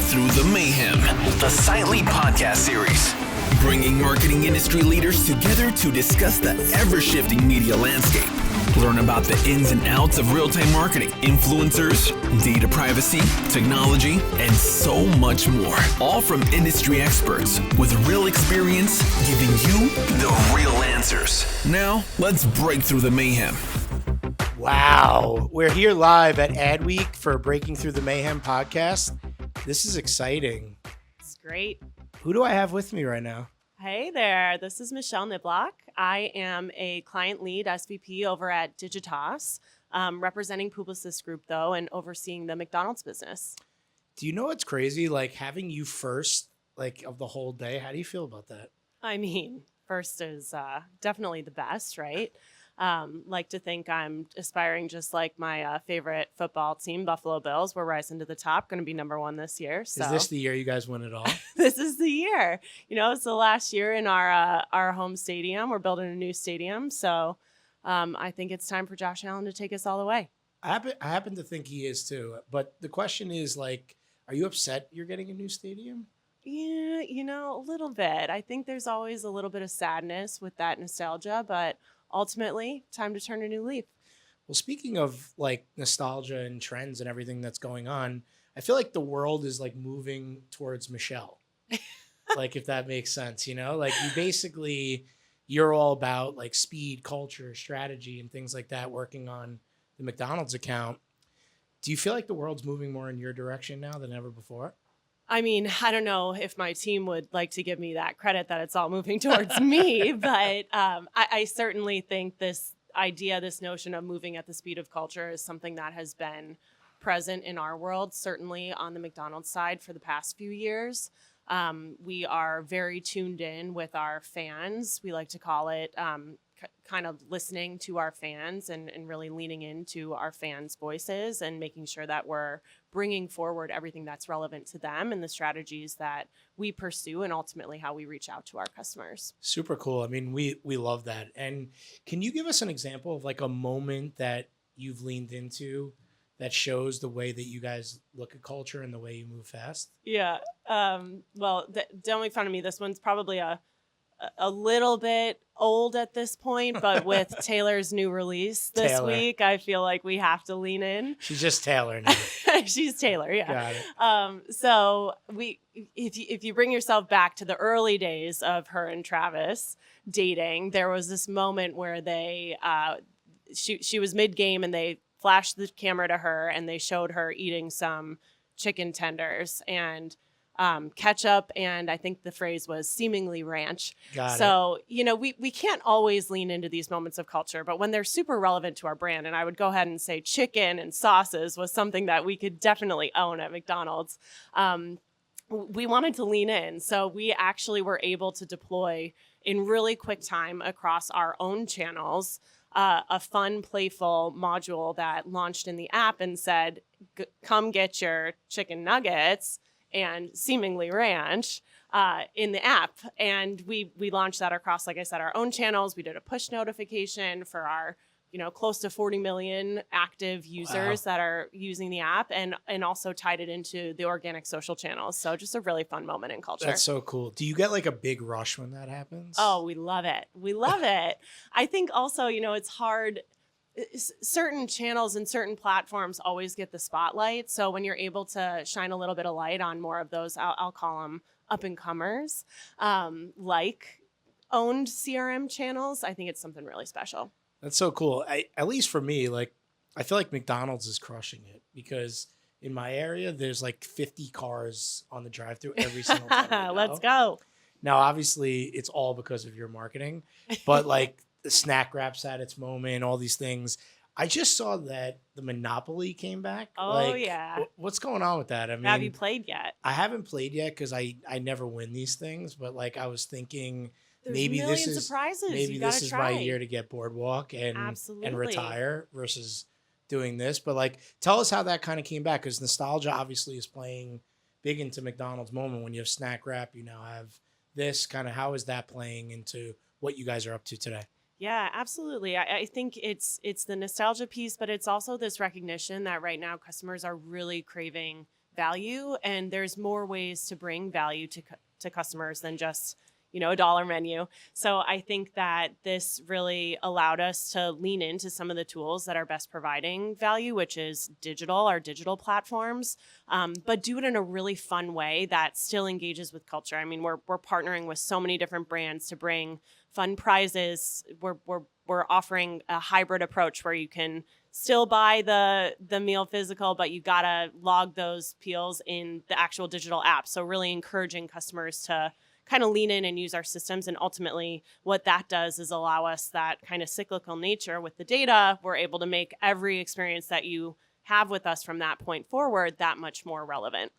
Through the Mayhem, the Silently podcast series, bringing marketing industry leaders together to discuss the ever-shifting media landscape. Learn about the ins and outs of real-time marketing, influencers, data privacy, technology, and so much more. All from industry experts with real experience, giving you the real answers. Now, let's break through the mayhem. Wow. We're here live at Adweek for Breaking Through the Mayhem podcast. This is exciting. It's great. Who do I have with me right now? Hey there. This is Michelle Niblock. I am a client lead SVP over at Digitas, representing Publicis Group, though, and overseeing the McDonald's business. Do you know what's crazy? Like having you first, of the whole day. How do you feel about that? I mean, first is definitely the best, right? Like to think I'm aspiring just like my favorite football team, Buffalo Bills. We're rising to the top, going to be number one this year. So is this the year you guys win it all? This is the year. You know, it's the last year in our home stadium. We're building a new stadium. So I think it's time for Josh Allen to take us all the way. I happen to think he is too. But the question is, are you upset you're getting a new stadium? Yeah, a little bit. I think there's always a little bit of sadness with that nostalgia, but ultimately, time to turn a new leaf. Well, speaking of nostalgia and trends and everything that's going on, I feel like the world is moving towards Michelle. If that makes sense, you're all about speed, culture, strategy, and things like that, working on the McDonald's account. Do you feel like the world's moving more in your direction now than ever before? I mean, I don't know if my team would like to give me that credit that it's all moving towards me, but I certainly think this idea, this notion of moving at the speed of culture is something that has been present in our world, certainly on the McDonald's side for the past few years. We are very tuned in with our fans. We like to call it kind of listening to our fans and really leaning into our fans' voices and making sure that we're bringing forward everything that's relevant to them and the strategies that we pursue and ultimately how we reach out to our customers. Super cool. I mean, we love that. And can you give us an example of a moment that you've leaned into that shows the way that you guys look at culture and the way you move fast? Yeah. Well, don't make fun of me. This one's probably a little bit old at this point, but with Taylor's new release this week, I feel like we have to lean in. She's just Taylor now. She's Taylor, yeah. Got it. So if you bring yourself back to the early days of her and Travis dating, there was this moment where she was mid-game and they flashed the camera to her and they showed her eating some chicken tenders and ketchup, and I think the phrase was seemingly ranch. So, we can't always lean into these moments of culture, but when they're super relevant to our brand, and I would go ahead and say chicken and sauces was something that we could definitely own at McDonald's. We wanted to lean in. So we actually were able to deploy in really quick time across our own channels a fun, playful module that launched in the app and said, come get your chicken nuggets and seemingly ranch in the app. And we launched that across, like I said, our own channels. We did a push notification for our, close to 40 million active users that are using the app and also tied it into the organic social channels. So just a really fun moment in culture. That's so cool. Do you get a big rush when that happens? Oh, we love it. We love it. I think also, it's hard. Certain channels and certain platforms always get the spotlight. So when you're able to shine a little bit of light on more of those, I'll call them up and comers, like owned CRM channels, I think it's something really special. That's so cool. At least for me, I feel like McDonald's is crushing it because in my area, there's 50 cars on the drive-thru every single time. Let's go. Now, obviously, it's all because of your marketing, but the snack wrap's at its moment, all these things. I just saw that the Monopoly came back. Oh, yeah. What's going on with that? I mean, have you played yet? I haven't played yet because I never win these things, but I was thinking There's maybe this is prizes. maybe this is my year to get Boardwalk and Absolutely. and retire versus doing this. But tell us how that kind of came back, because nostalgia obviously is playing big into McDonald's moment. When you have snack wrap, you now have this kind of. How is that playing into what you guys are up to today? Yeah, absolutely. I think it's the nostalgia piece, but it's also this recognition that right now customers are really craving value, and there's more ways to bring value to customers than just, a dollar menu. So I think that this really allowed us to lean into some of the tools that are best providing value, which is our digital platforms, but do it in a really fun way that still engages with culture. I mean, we're partnering with so many different brands to bring fun prizes. We're offering a hybrid approach where you can still buy the meal physical, but you gotta log those peels in the actual digital app. So really encouraging customers to kind of lean in and use our systems. And ultimately what that does is allow us that kind of cyclical nature with the data. We're able to make every experience that you have with us from that point forward that much more relevant.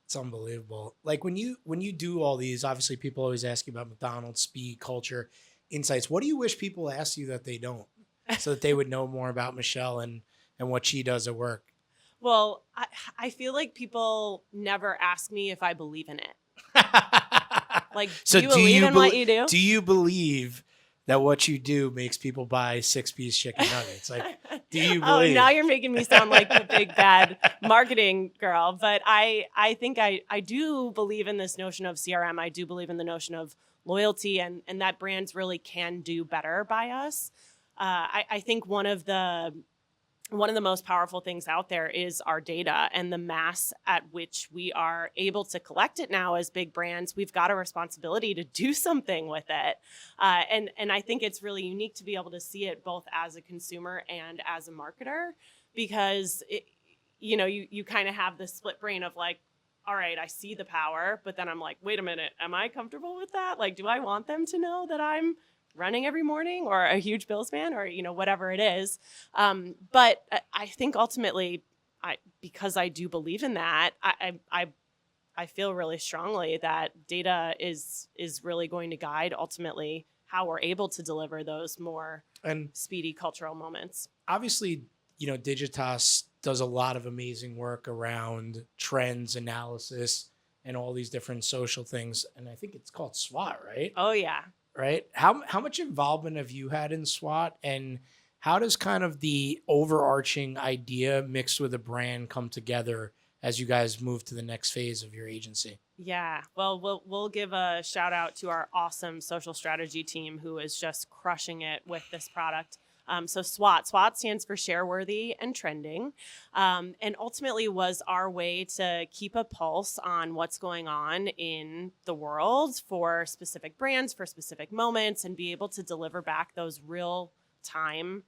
It's unbelievable. Like when you do all these, obviously people always ask you about McDonald's, speed, culture, insights. What do you wish people ask you that they don't, so that they would know more about Michelle and what she does at work? Well, I feel like people never ask me if I believe in it. Like, do you believe in what you do? Do you believe that what you do makes people buy 6-piece chicken nuggets? Like, do you believe? Oh, now you're making me sound like the big bad marketing girl. But I think I do believe in this notion of CRM. I do believe in the notion of loyalty and that brands really can do better by us. I think one of the most powerful things out there is our data and the mass at which we are able to collect it now as big brands. We've got a responsibility to do something with it. And I think it's really unique to be able to see it both as a consumer and as a marketer, because you kind of have this split brain of like, all right, I see the power, but then I'm like, wait a minute, am I comfortable with that? Like, do I want them to know that I'm running every morning or a huge Bills fan or, whatever it is. But I think ultimately, because I do believe in that, I feel really strongly that data is really going to guide ultimately how we're able to deliver those more speedy cultural moments. Obviously, Digitas does a lot of amazing work around trends analysis and all these different social things. And I think it's called SWAT, right? Oh, yeah. Right? How much involvement have you had in SWAT, and how does kind of the overarching idea mixed with a brand come together as you guys move to the next phase of your agency? Yeah, well, we'll give a shout out to our awesome social strategy team who is just crushing it with this product. So SWAT stands for Shareworthy and Trending, and ultimately was our way to keep a pulse on what's going on in the world for specific brands, for specific moments, and be able to deliver back those real-time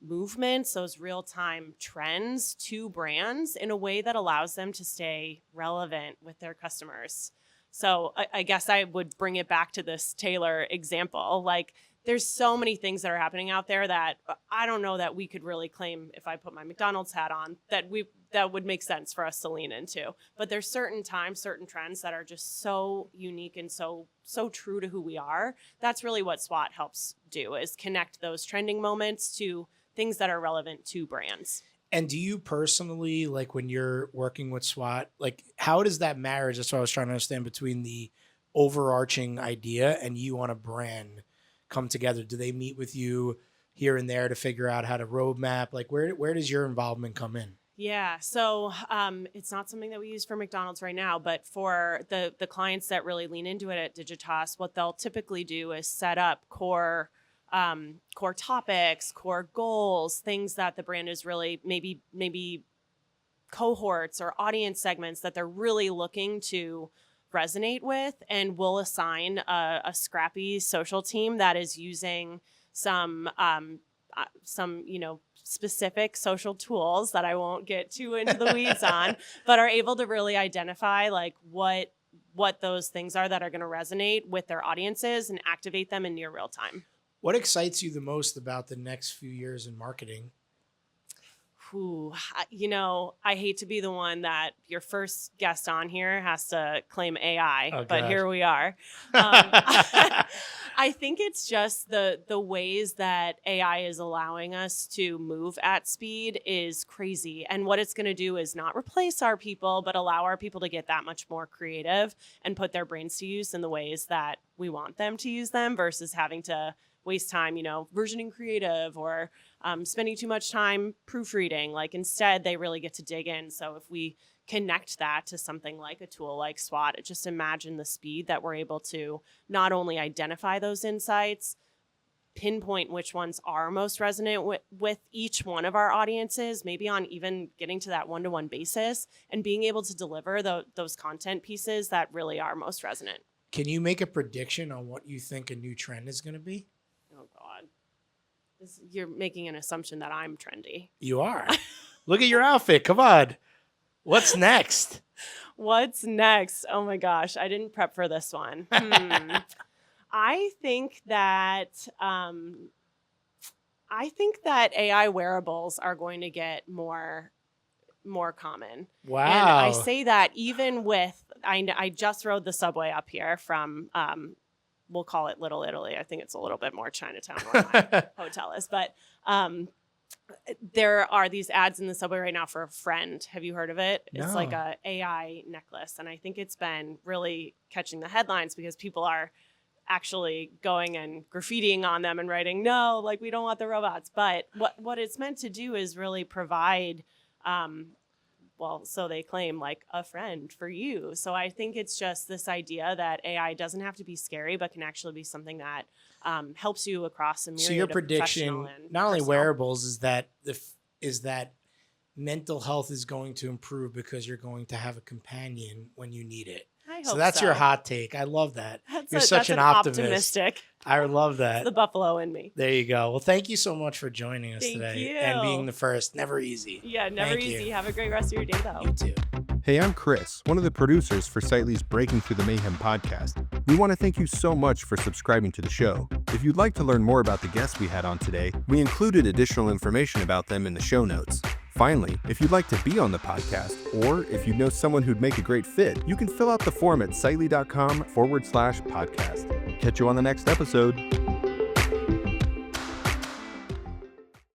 movements, those real-time trends to brands in a way that allows them to stay relevant with their customers. So I guess I would bring it back to this Taylor example. Like, there's so many things that are happening out there that I don't know that we could really claim, if I put my McDonald's hat on, that would make sense for us to lean into. But there's certain times, certain trends that are just so unique and so true to who we are. That's really what SWAT helps do, is connect those trending moments to things that are relevant to brands. And do you personally, like when you're working with SWAT, like how does that marriage, that's what I was trying to understand, between the overarching idea and you on a brand come together? Do they meet with you here and there to figure out how to roadmap? Like where does your involvement come in? Yeah, so it's not something that we use for McDonald's right now, but for the clients that really lean into it at Digitas, what they'll typically do is set up core topics, core goals, things that the brand is really maybe cohorts or audience segments that they're really looking to resonate with, and we'll assign a scrappy social team that is using some specific social tools that I won't get too into the weeds on, but are able to really identify like what those things are that are going to resonate with their audiences and activate them in near real time. What excites you the most about the next few years in marketing? I hate to be the one that your first guest on here has to claim AI, but here we are. I think it's just the ways that AI is allowing us to move at speed is crazy. And what it's going to do is not replace our people, but allow our people to get that much more creative and put their brains to use in the ways that we want them to use them, versus having to waste time, versioning creative or spending too much time proofreading. Like instead, they really get to dig in. So if we connect that to something like a tool like SWAT, just imagine the speed that we're able to not only identify those insights, pinpoint which ones are most resonant with each one of our audiences, maybe on even getting to that one-to-one basis, and being able to deliver those content pieces that really are most resonant. Can you make a prediction on what you think a new trend is going to be? Oh, God. You're making an assumption that I'm trendy. You are. Look at your outfit. Come on. What's next? What's next? Oh, my gosh. I didn't prep for this one. I think that AI wearables are going to get more common. Wow. And I say that even with, I just rode the subway up here from, we'll call it Little Italy. I think it's a little bit more Chinatown where my hotel is. But there are these ads in the subway right now for a friend. Have you heard of it? No. It's like a AI necklace. And I think it's been really catching the headlines because people are actually going and graffitiing on them and writing, no, like we don't want the robots. But what it's meant to do is really provide, well, so they claim, like a friend for you. So I think it's just this idea that AI doesn't have to be scary, but can actually be something that helps you across a myriad So your of prediction, professional and not only personal. wearables, is that mental health is going to improve because you're going to have a companion when you need it. I hope So that's your hot take. I love that. You're such an optimist. Optimistic. I love that. The buffalo in me. There you go. Well, thank you so much for joining us Thank today you. and being the first. Never easy. Yeah, never Thank easy. you. Have a great rest of your day, though. You too. Hey, I'm Chris, one of the producers for Sightly's Breaking Through the Mayhem podcast. We want to thank you so much for subscribing to the show. If you'd like to learn more about the guests we had on today, we included additional information about them in the show notes. Finally, if you'd like to be on the podcast, or if you know someone who'd make a great fit, you can fill out the form at sightly.com/podcast. Catch you on the next episode.